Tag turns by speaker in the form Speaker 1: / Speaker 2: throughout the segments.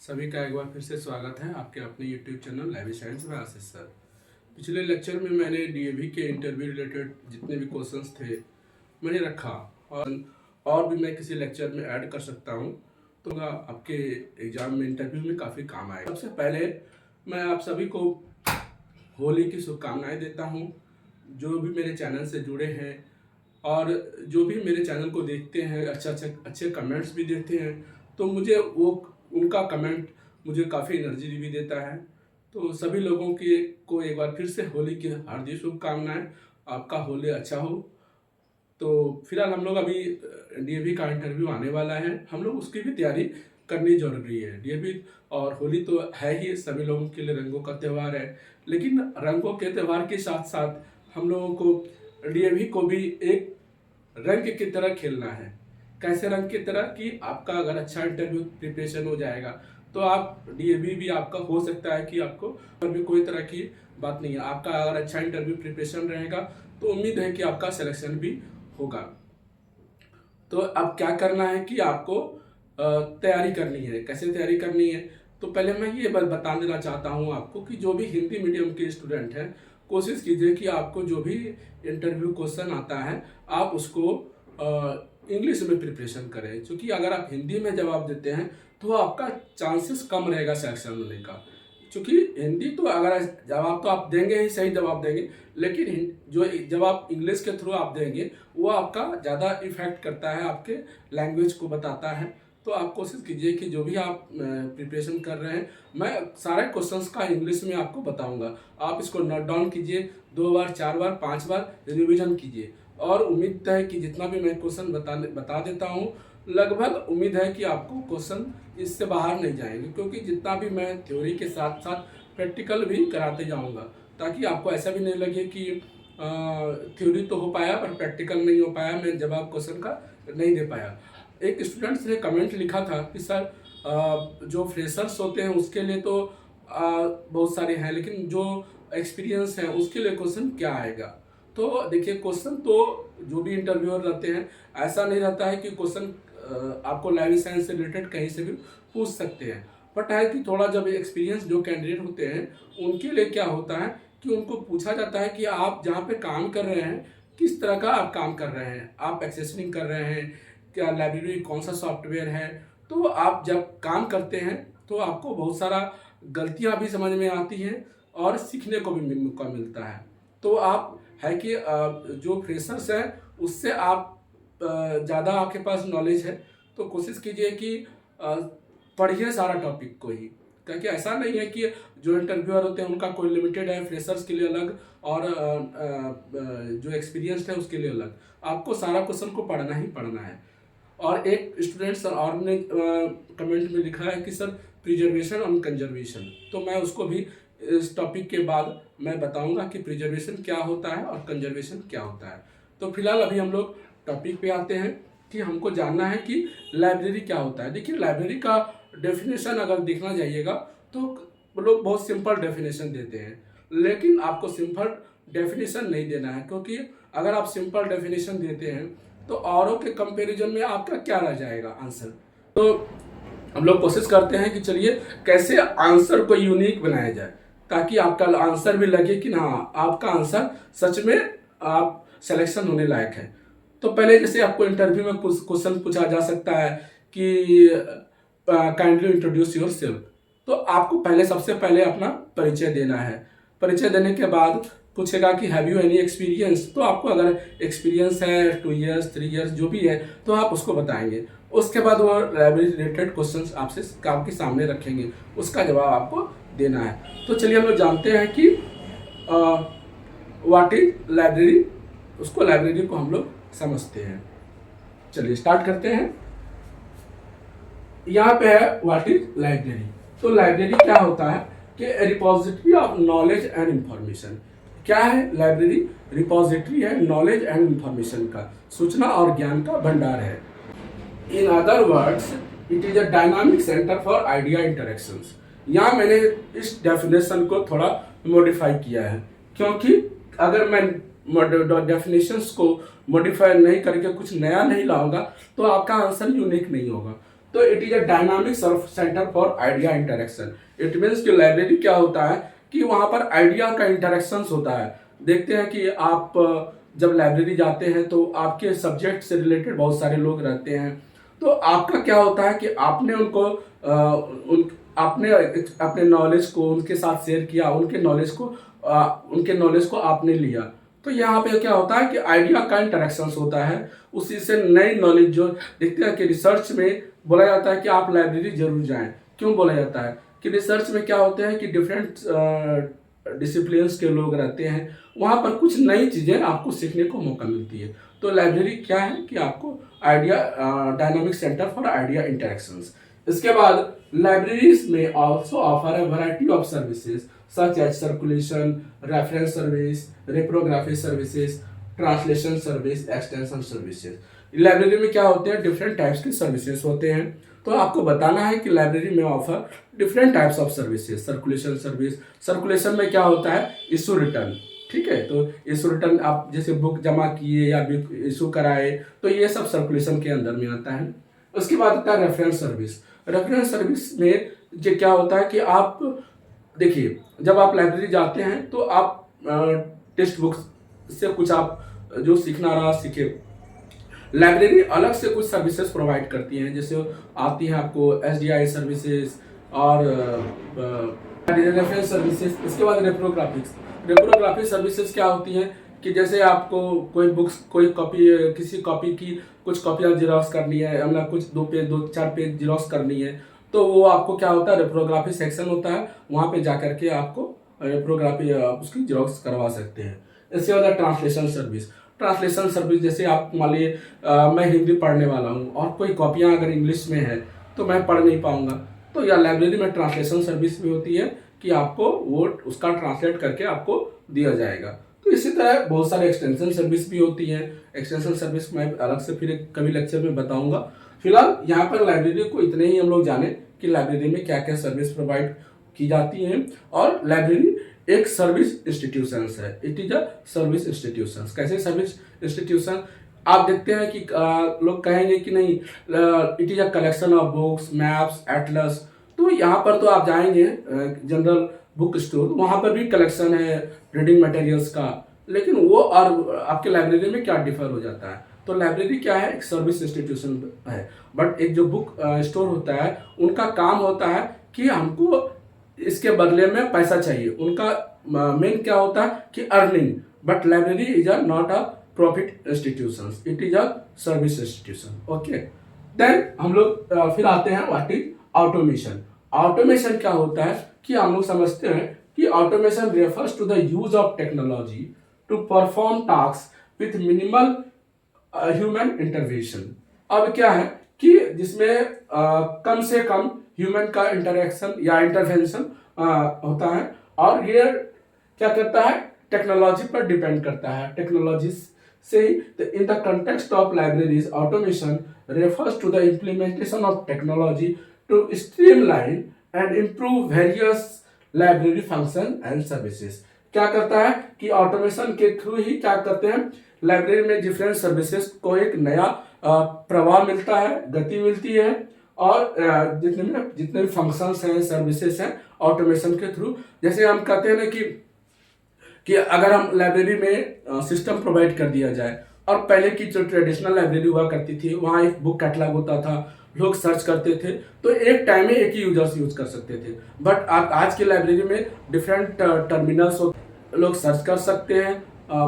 Speaker 1: सभी का एक बार फिर से स्वागत है आपके अपने YouTube चैनल लाइव साइंस में आशीष सर। पिछले लेक्चर में मैंने डीएवी के इंटरव्यू रिलेटेड जितने भी क्वेश्चंस थे मैंने रखा और भी मैं किसी लेक्चर में ऐड कर सकता हूं तो आपके एग्जाम में इंटरव्यू में काफ़ी काम आएगा। सबसे पहले मैं आप सभी को होली की शुभकामनाएँ देता हूँ। जो भी मेरे चैनल से जुड़े हैं और जो भी मेरे चैनल को देखते हैं अच्छे कमेंट्स भी देते हैं तो मुझे वो उनका कमेंट मुझे काफ़ी एनर्जी भी देता है। तो सभी लोगों को एक बार फिर से होली की हार्दिक शुभकामनाएं। आपका होली अच्छा हो। तो फिलहाल हम लोग अभी डीएवी का इंटरव्यू आने वाला है, हम लोग उसकी भी तैयारी करनी जरूरी है। डीएवी और होली तो है ही सभी लोगों के लिए रंगों का त्यौहार है, लेकिन रंगों के त्यौहार के साथ साथ हम लोगों को डीएवी को भी एक रंग की तरह खेलना है। कैसे रंग की तरह कि आपका अगर अच्छा इंटरव्यू प्रिपरेशन हो जाएगा तो आप डीएवी भी आपका हो सकता है कि आपको भी कोई तरह की बात नहीं है। आपका अगर अच्छा इंटरव्यू प्रिपरेशन रहेगा तो उम्मीद है कि आपका सिलेक्शन भी होगा। तो अब क्या करना है कि आपको तैयारी करनी है। कैसे तैयारी करनी है तो पहले मैं ये बता देना चाहता हूँ आपको कि जो भी हिंदी मीडियम के स्टूडेंट हैं कोशिश कीजिए कि आपको जो भी इंटरव्यू क्वेश्चन आता है आप उसको इंग्लिश में प्रिपरेशन करें, क्योंकि अगर आप हिंदी में जवाब देते हैं तो आपका चांसेस कम रहेगा सिलेक्शन होने का। क्योंकि हिंदी तो अगर जवाब तो आप देंगे ही, सही जवाब देंगे, लेकिन जो जवाब इंग्लिश के थ्रू आप देंगे वो आपका ज़्यादा इफेक्ट करता है, आपके लैंग्वेज को बताता है। तो आप कोशिश कीजिए कि जो भी आप प्रिपरेशन कर रहे हैं मैं सारे क्वेश्चंस का इंग्लिश में आपको बताऊंगा। आप इसको नोट डाउन कीजिए, 2 बार 4 बार 5 बार रिवीजन कीजिए और उम्मीद है कि जितना भी मैं क्वेश्चन बता देता हूँ लगभग उम्मीद है कि आपको क्वेश्चन इससे बाहर नहीं जाएंगे, क्योंकि जितना भी मैं थ्योरी के साथ साथ प्रैक्टिकल भी कराते जाऊँगा ताकि आपको ऐसा भी नहीं लगे कि थ्योरी तो हो पाया पर प्रैक्टिकल नहीं हो पाया, मैं जवाब क्वेश्चन का नहीं दे पाया। एक स्टूडेंट्स ने कमेंट लिखा था कि सर जो फ्रेशर्स होते हैं उसके लिए तो बहुत सारे हैं, लेकिन जो एक्सपीरियंस है उसके लिए क्वेश्चन क्या आएगा। तो देखिए क्वेश्चन तो जो भी इंटरव्यूअर रहते हैं ऐसा नहीं रहता है कि क्वेश्चन आपको लाइफ साइंस से रिलेटेड कहीं से भी पूछ सकते हैं, बट है कि थोड़ा जब एक्सपीरियंस जो कैंडिडेट होते हैं उनके लिए क्या होता है कि उनको पूछा जाता है कि आप जहाँ पे काम कर रहे हैं किस तरह का आप काम कर रहे हैं, आप एक्सेसरिंग कर रहे हैं, क्या लाइब्रेरी कौन सा सॉफ्टवेयर है। तो आप जब काम करते हैं तो आपको बहुत सारा गलतियाँ भी समझ में आती हैं और सीखने को भी मौका मिलता है। तो आप है कि जो फ्रेशर्स हैं उससे आप ज़्यादा आपके पास नॉलेज है तो कोशिश कीजिए कि पढ़िए सारा टॉपिक को ही, क्योंकि ऐसा नहीं है कि जो इंटरव्यूअर होते हैं उनका कोई लिमिटेड है, फ्रेशर्स के लिए अलग और जो एक्सपीरियंस्ड है उसके लिए अलग। आपको सारा क्वेश्चन को पढ़ना ही पढ़ना है। और एक स्टूडेंट और ने कमेंट में लिखा है कि सर प्रिजर्वेशन और कंजर्वेशन, तो मैं उसको भी इस टॉपिक के बाद मैं बताऊंगा कि प्रिजर्वेशन क्या होता है और कंजर्वेशन क्या होता है। तो फिलहाल अभी हम लोग टॉपिक पे आते हैं कि हमको जानना है कि लाइब्रेरी क्या होता है। देखिए लाइब्रेरी का डेफिनेशन अगर देखना जाइएगा तो लोग बहुत सिंपल डेफिनेशन देते हैं, लेकिन आपको सिंपल डेफिनेशन नहीं देना है, क्योंकि अगर आप सिंपल डेफिनेशन देते हैं तो औरों के कंपैरिजन में आपका क्या रह जाएगा आंसर। तो हम लोग कोशिश करते हैं कि चलिए कैसे आंसर को यूनिक बनाया जाए ताकि आपका आंसर भी लगे कि हाँ आपका आंसर सच में आप सिलेक्शन होने लायक है। तो पहले जैसे आपको इंटरव्यू में क्वेश्चन पूछा जा सकता है कि काइंडली इंट्रोड्यूस योर सेल्फ, तो आपको पहले सबसे पहले अपना परिचय देना है। परिचय देने के बाद पूछेगा कि हैव यू एनी एक्सपीरियंस, तो आपको अगर एक्सपीरियंस है 2 ईयर्स 3 ईयर्स जो भी है तो आप उसको बताएंगे। उसके बाद वो लाइब्रेरी रिलेटेड क्वेश्चंस आपसे आपके सामने रखेंगे, उसका जवाब आपको देना है। तो चलिए हम लोग जानते हैं कि व्हाट इज लाइब्रेरी, उसको लाइब्रेरी को हम लोग समझते हैं। चलिए स्टार्ट करते हैं। यहाँ पे है व्हाट इज लाइब्रेरी। तो लाइब्रेरी क्या होता है कि repository of knowledge and information. क्या है लाइब्रेरी? रिपोजिटरी है नॉलेज एंड इंफॉर्मेशन का, सूचना और ज्ञान का भंडार है। In other words it is a dynamic centre for idea interactions. यहाँ मैंने इस डेफिनेशन को थोड़ा मॉडिफाई किया है, क्योंकि अगर मैं डेफिनेशंस को मॉडिफाई नहीं करके कुछ नया नहीं लाऊंगा तो आपका आंसर यूनिक नहीं होगा। तो it is a dynamic centre for idea interaction. It means कि लाइब्रेरी क्या होता है कि वहाँ पर आइडिया का इंटरेक्शंस होता है। देखते हैं कि आप जब लाइब्रेरी जाते हैं तो आपके सब्जेक्ट से रिलेटेड बहुत सारे लोग रहते हैं, तो आपका क्या होता है कि आपने उनको आपने अपने नॉलेज को उनके साथ शेयर किया, उनके नॉलेज को आपने लिया। तो यहाँ पे क्या होता है कि आइडिया का इंटरेक्शंस होता है, उसी से नई नॉलेज जो देखते हैं कि रिसर्च में बोला जाता है कि आप लाइब्रेरी जरूर जाएं। क्यों बोला जाता है कि रिसर्च में क्या होता है कि डिफरेंट डिसिप्लिन्स के लोग रहते हैं, वहाँ पर कुछ नई चीज़ें आपको सीखने को मौका मिलती है। तो लाइब्रेरी क्या है कि आपको idea dynamic centre for idea interactions. इसके बाद लाइब्रेरीज में also offer a variety of services such as circulation, reference service, reprography services, translation service, extension services. Library में क्या होते हैं, डिफरेंट टाइप्स के सर्विसेज होते हैं। तो आपको बताना है कि लाइब्रेरी में offer different types of services. Circulation service, circulation में क्या होता है, इशू रिटर्न, ठीक है। तो इशू रिटर्न आप जैसे बुक जमा किए या इशू कराए, तो ये सब सर्कुलेशन के अंदर में आता है। उसके बाद आता है रेफरेंस सर्विस। रेफरेंस सर्विस में जो क्या होता है कि आप देखिए, जब आप लाइब्रेरी जाते हैं तो आप टेक्स्ट बुक्स से कुछ आप जो सीखना रहा सीखे। लाइब्रेरी अलग से कुछ सर्विसेज प्रोवाइड करती हैं, जैसे आती है आपको SDI सर्विसेज और रेफरेंस सर्विसेज। इसके बाद रेप्रोग्राफी सर्विसेज क्या होती हैं कि जैसे आपको कोई बुक्स, कोई कॉपी, किसी कॉपी की कुछ कॉपियाँ जिरोक्स करनी है, मतलब कुछ 2-4 पेज जिरोक्स करनी है, तो वो आपको क्या होता है, रेप्रोग्राफी सेक्शन होता है, वहाँ पे जा करके आपको रेप्रोग्राफी उसकी जिरोक्स करवा सकते हैं। इसके बाद ट्रांसलेशन सर्विस। ट्रांसलेशन सर्विस जैसे आप मान लिए मैं हिंदी पढ़ने वाला हूँ और कोई कॉपियाँ अगर इंग्लिश में है तो मैं पढ़ नहीं पाऊंगा, तो या लाइब्रेरी में ट्रांसलेशन सर्विस भी होती है कि आपको वो उसका ट्रांसलेट करके आपको दिया जाएगा। तो इसी तरह बहुत सारे एक्सटेंशन सर्विस भी होती हैं। एक्सटेंशन सर्विस मैं अलग से फिर कभी लेक्चर में बताऊंगा। फिलहाल यहाँ पर लाइब्रेरी को इतने ही हम लोग जाने कि लाइब्रेरी में क्या क्या सर्विस प्रोवाइड की जाती हैं। और लाइब्रेरी एक सर्विस इंस्टीट्यूशन है, it is a service institution. कैसे सर्विस इंस्टीट्यूशन, आप देखते हैं कि लोग कहेंगे कि नहीं, it is a collection of books, maps, Atlas. तो यहाँ पर तो आप जाएंगे जनरल बुक स्टोर, वहाँ पर भी कलेक्शन है रीडिंग मटेरियल्स का, लेकिन वो और आपके लाइब्रेरी में क्या डिफर हो जाता है। तो लाइब्रेरी क्या है, एक सर्विस इंस्टीट्यूशन है, बट एक जो बुक स्टोर होता है उनका काम होता है कि हमको इसके बदले में पैसा चाहिए। उनका मेन क्या होता है कि earning. But library is a not a profit institution, it is a service institution. Okay, then हम लोग फिर आते हैं व्हाट इज ऑटोमेशन। ऑटोमेशन क्या होता है कि हम लोग समझते हैं कि automation refers to the use of technology to perform task with minimal human intervention. अब क्या है कि जिसमें कम से कम ह्यूमन का इंटरेक्शन या इंटरवेंशन होता है, और ये क्या करता है, टेक्नोलॉजी पर डिपेंड करता है, टेक्नोलॉजी से ही। In the context of libraries, automation refers to the implementation of technology to streamline and improve various library function and services। क्या करता है कि ऑटोमेशन के थ्रू ही क्या करते हैं, लाइब्रेरी में डिफरेंट सर्विसेज को एक नया प्रभाव मिलता है, गति मिलती है, और जितने भी फंक्शंस हैं, सर्विसेज हैं, ऑटोमेशन के थ्रू। जैसे हम कहते हैं ना कि अगर हम लाइब्रेरी में सिस्टम प्रोवाइड कर दिया जाए, और पहले की जो ट्रेडिशनल लाइब्रेरी हुआ करती थी वहाँ एक बुक कैटलॉग होता था, लोग सर्च करते थे, तो एक टाइम में एक ही यूजर्स यूज कर सकते थे। बट आज की लाइब्रेरी में डिफरेंट टर्मिनल्स होते, लोग सर्च कर सकते हैं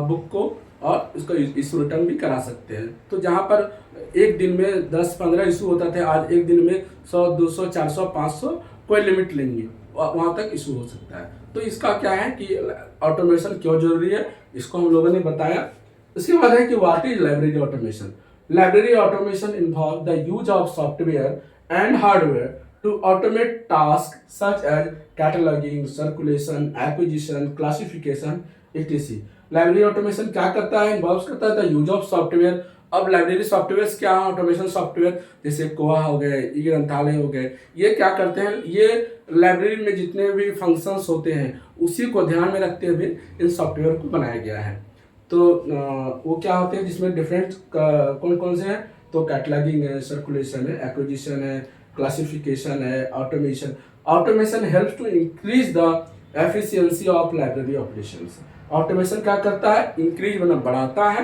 Speaker 1: बुक को और उसको इशू रिटर्न भी करा सकते हैं। तो जहाँ पर एक दिन में 10-15 इशू होता था, आज एक दिन में 100, 200, 400, 500 कोई लिमिट लेंगे, वहाँ तक इशू हो सकता है। तो इसका क्या है कि ऑटोमेशन क्यों जरूरी है, इसको हम लोगों ने बताया। इसके बाद है कि what is library automation. Library automation involve the use of software and hardware to automate task such as cataloguing, circulation, acquisition, classification, etc। Library automation क्या करता है, इन्वॉल्व करता है द यूज ऑफ सॉफ्टवेयर। अब लाइब्रेरी सॉफ्टवेयर क्या है, automation software जैसे कोहा हो गए, ई ग्रंथालय हो गए, ये क्या करते हैं, ये लाइब्रेरी में जितने भी फंक्शंस होते हैं उसी को ध्यान में रखते हुए इन सॉफ्टवेयर को बनाया गया है। तो वो क्या होते हैं जिसमें डिफरेंट कौन कौन से हैं, तो कैटलॉगिंग है, सर्कुलेशन है, एक्विजिशन है, क्लासिफिकेशन है, automation. Automation helps to increase the efficiency of library operations. Automation क्या करता है? इंक्रीज मतलब बढ़ाता है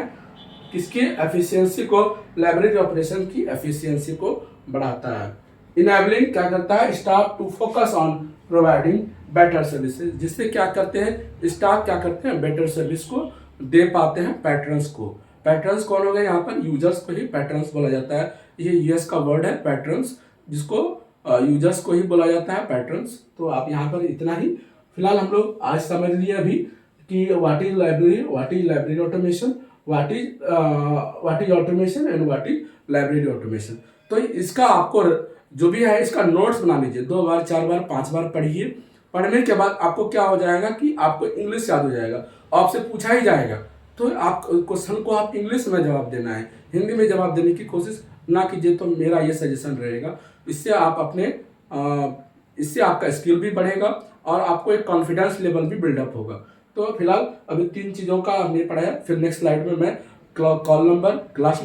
Speaker 1: किसकी एफिशिएंसी को, लाइब्रेरी ऑपरेशन की एफिशिएंसी को बढ़ाता है। इनेबलिंग क्या करता है? Staff to focus on providing better services, जिससे क्या करते हैं स्टाफ क्या करते हैं बेटर सर्विस को दे पाते हैं पैटर्न्स को। पैटर्न्स कौन हो गए? यहाँ पर यूजर्स को ही पैटर्न्स बोला जाता है। ये यूएस का वर्ड है पैटर्न्स, जिसको यूजर्स को ही बोला जाता है पैटर्न्स। तो आप यहाँ पर इतना ही फिलहाल हम लोग आज समझ लिए अभी कि what is library automation, what is automation and what is library automation. तो इसका आपको जो भी है इसका नोट्स बना लीजिए, 2 बार 4 बार 5 बार पढ़िए। पढ़ने के बाद आपको क्या हो जाएगा कि आपको इंग्लिश याद हो जाएगा, आपसे पूछा ही जाएगा तो आप क्वेश्चन को आप इंग्लिश में जवाब देना है, हिंदी में जवाब देने की कोशिश ना कीजिए। तो मेरा ये सजेशन रहेगा। इससे आप इससे आपका स्किल भी बढ़ेगा और आपको एक कॉन्फिडेंस लेवल भी बिल्डअप होगा। तो फिलहाल अभी 3 चीज़ों का हमने पढ़ा है। फिर नेक्स्ट स्लाइड में मैं कॉल नंबर, क्लास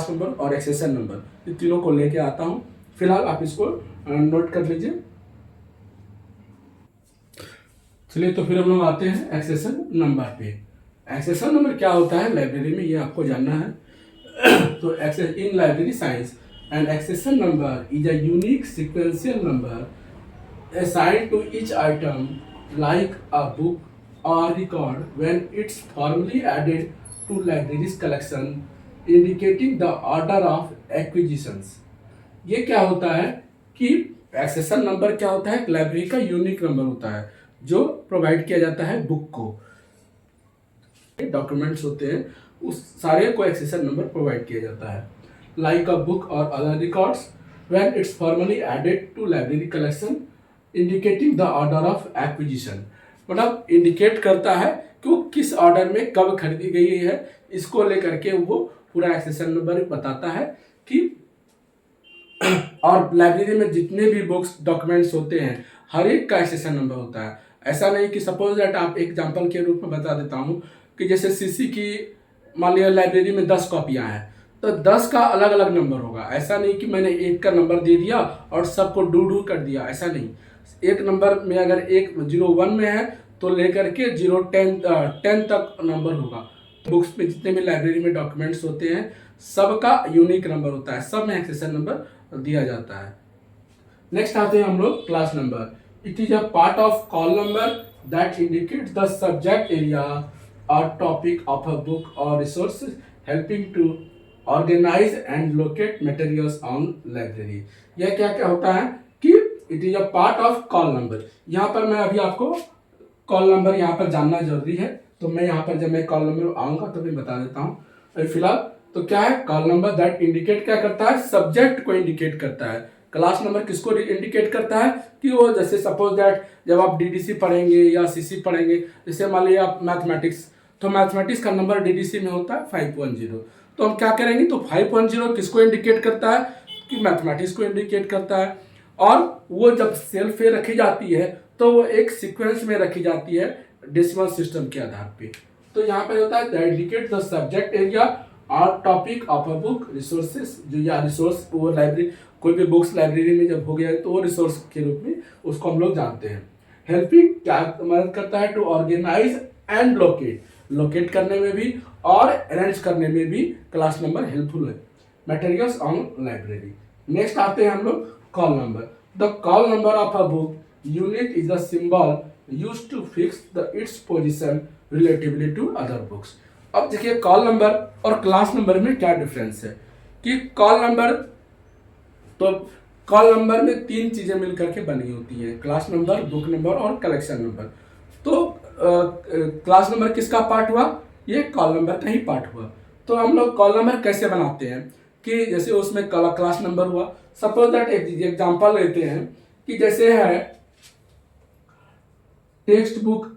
Speaker 1: नंबर और एक्सेशन नंबर, ये तीनों को लेके आता हूँ। फिलहाल आप इसको नोट कर लीजिए। चलिए तो फिर हम लोग आते हैं एक्सेशन नंबर पे। एक्सेशन नंबर क्या होता है लाइब्रेरी में, ये आपको जानना है। तो in library science and accession number is a unique sequential number assigned to each item like a book or record when it's formally added to library's collection, indicating the order of acquisitions। ये क्या होता है कि accession number क्या होता है? Library का unique number होता है जो प्रोवाइड किया जाता है बुक को। डॉक्यूमेंट्स होते हैं उस सारे को एक्सेशन नंबर प्रोवाइड किया जाता है। लाइक अ बुक और other records when it's formally added to library collection, indicating the order of acquisition. मतलब इंडिकेट करता है कि वो किस ऑर्डर में कब खरीदी गई है, इसको लेकर के वो पूरा एक्सेशन नंबर बताता है कि और लाइब्रेरी में जितने भी बुक्स डॉक्यूमेंट्स होते हैं हर एक का एक्सेशन नंबर होता है। ऐसा नहीं कि सपोज दैट आप एग्जांपल के रूप में बता देता हूँ कि जैसे सीसी की मान लिया लाइब्रेरी में 10 कॉपियाँ हैं तो 10 का अलग अलग नंबर होगा। ऐसा नहीं कि मैंने एक का नंबर दे दिया और सबको डू कर दिया, ऐसा नहीं। एक नंबर में अगर एक 01 में है तो लेकर के 10 तक नंबर होगा। बुक्स में जितने भी लाइब्रेरी में डॉक्यूमेंट्स होते हैं सबका यूनिक नंबर होता है, सब में एक्सेशन नंबर दिया जाता है। नेक्स्ट आते हैं हम लोग class number. It is a part of call number that indicates the subject area और टॉपिक ऑफ अ बुक और resource helping to organize and locate materials on library. यह क्या क्या होता है कि it is a part of call number. यहाँ पर मैं अभी आपको कॉल नंबर यहाँ पर जानना जरूरी है, तो मैं यहाँ पर जब मैं कॉल नंबर आऊँगा तो मैं बता देता हूँ। अभी फिलहाल तो क्या है, कॉल नंबर दैट इंडिकेट क्या करता है? सब्जेक्ट को इंडिकेट करता है। क्लास नंबर किसको इंडिकेट करता है कि वो जैसे सपोज दैट जब आप डीडीसी पढ़ेंगे या सीसी पढ़ेंगे, जैसे मान लीजिए आप मैथमेटिक्स, तो मैथमेटिक्स का नंबर डीडीसी में होता है 510। तो हम क्या करेंगे, तो 510 किसको इंडिकेट करता है कि मैथमेटिक्स को इंडिकेट करता है। और वो जब सेल्फ पे रखी जाती है तो वो एक सीक्वेंस में रखी जाती है डेसिमल सिस्टम के आधार पे। तो यहाँ पे होता है इंडिकेट द सब्जेक्ट एरिया और topic of a book resources, जो या रिसोर्स वो लाइब्रेरी कोई भी बुक्स लाइब्रेरी में जब हो गया है तो वो रिसोर्स के रूप में उसको हम लोग जानते हैं। हेल्पिंग क्या मदद करता है? टू ऑर्गेनाइज एंड लोकेट करने में भी और अरेंज करने में भी क्लास नंबर हेल्पफुल है। Materials on library. नेक्स्ट आते हैं हम लोग call number. The call number of a book unit is the symbol used to fix the its position relatively to other books. अब देखिए कॉल नंबर और class number में क्या डिफरेंस है कि कॉल नंबर, तो कॉल नंबर में 3 चीजें मिलकर के बनी होती हैं, क्लास नंबर, बुक नंबर और कलेक्शन नंबर। तो क्लास नंबर किसका पार्ट हुआ? ये कॉल नंबर का ही पार्ट हुआ। तो हम लोग कॉल नंबर कैसे बनाते हैं कि जैसे उसमें क्लास नंबर हुआ, सपोज दैट एक एग्जांपल लेते हैं कि जैसे है टेक्स्ट बुक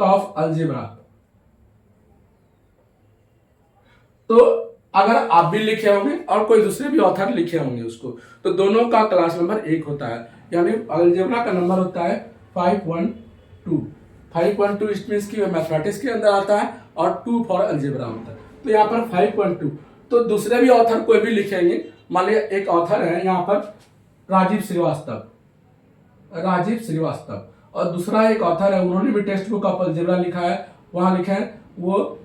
Speaker 1: ऑफ अलजेब्रा। तो अगर आप भी लिखे होंगे और कोई दूसरे भी ऑथर लिखे होंगे उसको, तो दोनों का क्लास नंबर एक होता है। यानी अलजेब्रा का नंबर होता है 512। 512 इट मीन्स कि मैथमेटिक्स के अंदर आता है और 2 फॉर अलजेब्रा होता है। तो यहाँ पर 5.2। तो दूसरे भी ऑथर कोई भी लिखेंगे, मान लिया एक ऑथर है यहाँ पर राजीव श्रीवास्तव, और दूसरा एक ऑथर है, उन्होंने भी टेक्स्ट बुक ऑफ अलजेब्रा लिखा है, वहां लिखे हैं वो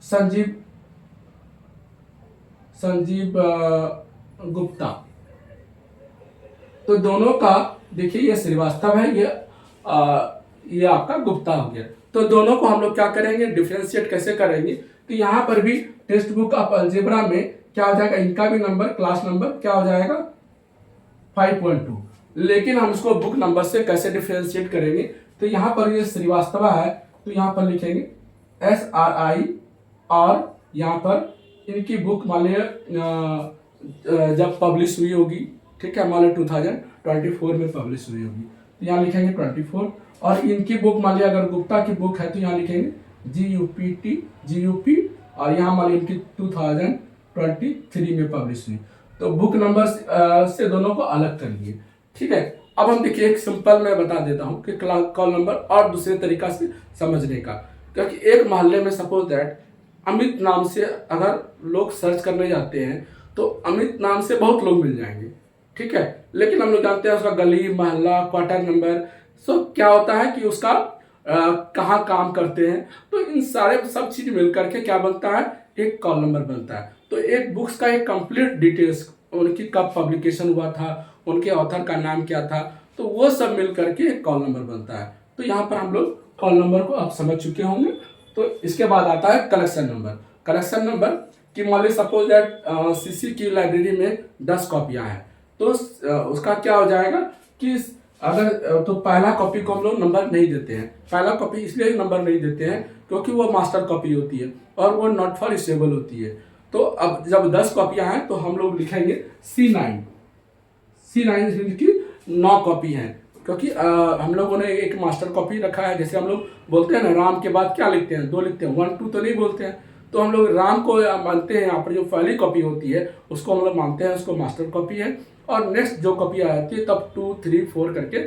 Speaker 1: संजीव गुप्ता। तो दोनों का देखिए, ये श्रीवास्तव है, ये आपका गुप्ता हो गया। तो दोनों को हम लोग क्या करेंगे, डिफरेंशिएट कैसे करेंगे। तो यहाँ पर भी टेक्स्ट बुक ऑफ अलजेब्रा में क्या हो जाएगा, इनका भी नंबर, क्लास नंबर क्या हो जाएगा 5.2। लेकिन हम इसको बुक नंबर से कैसे डिफरेंशिएट करेंगे। तो यहाँ पर ये श्रीवास्तव है, तो यहाँ पर लिखेंगे SRI, और यहाँ पर इनकी बुक मान लिया जब पब्लिश हुई होगी, ठीक है, मान लिया 2024 में पब्लिश हुई होगी, तो यहाँ लिखेंगे 24। और इनकी बुक मान लिया अगर गुप्ता की बुक है तो यहाँ लिखेंगे GUP, और यहाँ मान लिया इनकी 2023 में पब्लिश हुई। तो बुक नंबर से दोनों को अलग कर लिए, ठीक है। अब हम देखिए, एक सिंपल मैं बता देता हूँ कि कॉल नंबर और दूसरे तरीका से समझने का। क्योंकि एक मोहल्ले में सपोज दैट अमित नाम से अगर लोग सर्च करने जाते हैं तो अमित नाम से बहुत लोग मिल जाएंगे, ठीक है। लेकिन हम लोग जानते हैं उसका गली, मोहल्ला, क्वार्टर नंबर, सो क्या होता है कि उसका कहाँ काम करते हैं। तो इन सारे सब चीज मिलकर के क्या बनता है, एक कॉल नंबर बनता है। तो एक बुक्स का एक कंप्लीट डिटेल्स, उनकी कब पब्लिकेशन हुआ था, उनके ऑथर का नाम क्या था, तो वो सब मिल करके एक कॉल नंबर बनता है। तो यहाँ पर हम लोग कॉल नंबर को आप समझ चुके होंगे। तो इसके बाद आता है कलेक्शन नंबर कि मान ली सपोज दैट CC की लाइब्रेरी में 10 कॉपियां हैं, तो उसका क्या हो जाएगा कि अगर तो पहला कॉपी को हम लोग नंबर नहीं देते हैं। पहला कॉपी इसलिए नंबर नहीं देते हैं क्योंकि वो मास्टर कॉपी होती है और वो नॉट फॉर रिसेबल होती है। तो अब जब 10 कॉपियां हैं तो हम लोग लिखेंगे C9 की 9 कॉपी हैं, क्योंकि हम लोगों ने एक मास्टर कॉपी रखा है। जैसे हम लोग बोलते हैं ना, राम के बाद क्या लिखते हैं, 2 लिखते हैं, 1 2 तो नहीं बोलते हैं। तो हम लोग राम को मानते हैं, यहाँ पर जो पहली कॉपी होती है उसको हम लोग मानते हैं, उसको मास्टर कॉपी है, और नेक्स्ट जो कॉपी आती है तब 2 3 4 करके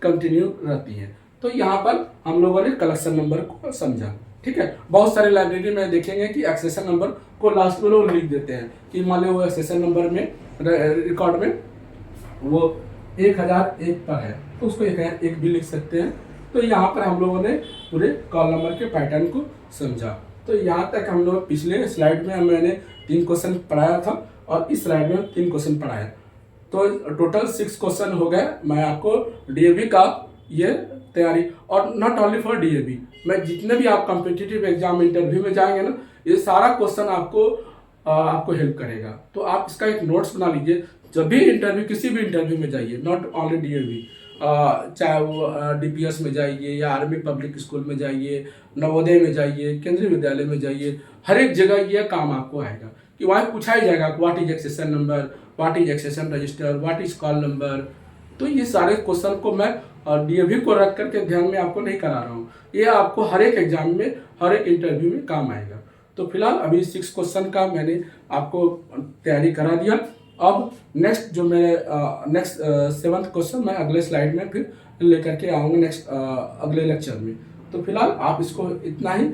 Speaker 1: कंटिन्यू रहती है। तो यहाँ पर हम लोगों ने कलेक्शन नंबर को समझा, ठीक है। बहुत सारे लाइब्रेरी में देखेंगे कि एक्सेशन नंबर को लास्ट में लोग लिख देते हैं कि मान लो वो एक्सेशन नंबर में रिकॉर्ड में वो 1001 पर है तो उसको 1001 भी लिख सकते हैं। तो यहाँ पर हम लोगों ने पूरे कॉल नंबर के पैटर्न को समझा। तो यहाँ तक हम लोग पिछले स्लाइड में मैंने 3 क्वेश्चन पढ़ाया था और इस स्लाइड में 3 क्वेश्चन पढ़ाया, तो टोटल 6 क्वेश्चन हो गए। मैं आपको DAV का ये तैयारी, और नॉट ओनली फॉर DAV, मैं जितने भी आप कॉम्पिटिटिव एग्जाम इंटरव्यू में जाएंगे ना, ये सारा क्वेश्चन आपको हेल्प करेगा। तो आप इसका एक नोट्स बना लीजिए। जब भी इंटरव्यू, किसी भी इंटरव्यू में जाइए, नॉट ओनली DAV, चाहे वो DPS में जाइए या आर्मी पब्लिक स्कूल में जाइए, नवोदय में जाइए, केंद्रीय विद्यालय में जाइए, हर एक जगह ये काम आपको आएगा कि वहाँ पूछा ही जाएगा what is accession number, what is accession register, what is call number. तो ये सारे क्वेश्चन को मैं DAV को रख करके ध्यान में आपको नहीं करा रहा हूँ, ये आपको हर एक एग्जाम में, हर एक इंटरव्यू में काम आएगा। तो फिलहाल अभी 6 क्वेश्चन का मैंने आपको तैयारी करा दिया। अब नेक्स्ट जो मेरे नेक्स्ट 7th क्वेश्चन मैं अगले स्लाइड में फिर लेकर के आऊँगा नेक्स्ट अगले लेक्चर में। तो फिलहाल आप इसको इतना ही,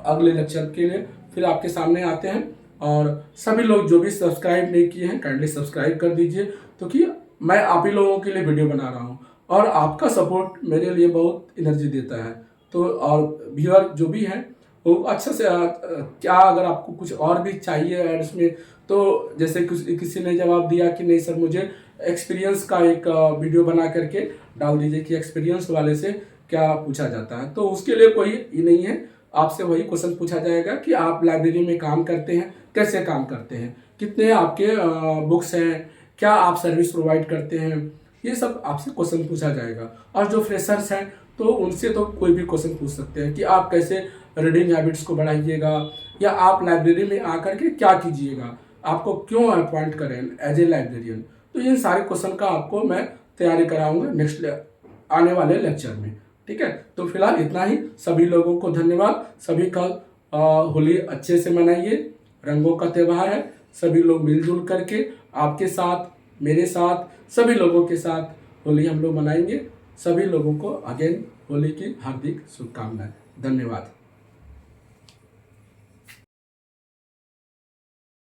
Speaker 1: अगले लेक्चर के लिए फिर आपके सामने आते हैं। और सभी लोग जो भी सब्सक्राइब नहीं किए हैं काइंडली सब्सक्राइब कर दीजिए, क्योंकि मैं आप ही लोगों के लिए वीडियो बना रहा हूँ और आपका सपोर्ट मेरे लिए बहुत एनर्जी देता है। तो और व्यूअर जो भी हैं वो अच्छा से क्या अगर आपको कुछ और भी चाहिए एड्स में, तो जैसे किसी ने जवाब दिया कि नहीं सर मुझे एक्सपीरियंस का एक वीडियो बना करके डाल दीजिए कि एक्सपीरियंस वाले से क्या पूछा जाता है, तो उसके लिए कोई ये नहीं है, आपसे वही क्वेश्चन पूछा जाएगा कि आप लाइब्रेरी में काम करते हैं, कैसे काम करते हैं, कितने आपके बुक्स हैं, क्या आप सर्विस प्रोवाइड करते हैं, ये सब आपसे क्वेश्चन पूछा जाएगा। और जो फ्रेशर्स हैं तो उनसे तो कोई भी क्वेश्चन पूछ सकते हैं कि आप कैसे रीडिंग हैबिट्स को बढ़ाइएगा, या आप लाइब्रेरी में आकर के क्या कीजिएगा, आपको क्यों अपॉइंट करें एज ए लाइब्रेरियन। तो इन सारे क्वेश्चन का आपको मैं तैयारी कराऊंगा नेक्स्ट आने वाले लेक्चर में, ठीक है। तो फिलहाल इतना ही, सभी लोगों को धन्यवाद। सभी का होली अच्छे से मनाइए, रंगों का त्यौहार है, सभी लोग मिलजुल करके आपके साथ, मेरे साथ, सभी लोगों के साथ होली हम लोग मनाएंगे। सभी लोगों को अगेन होली की हार्दिक शुभकामनाएं। धन्यवाद।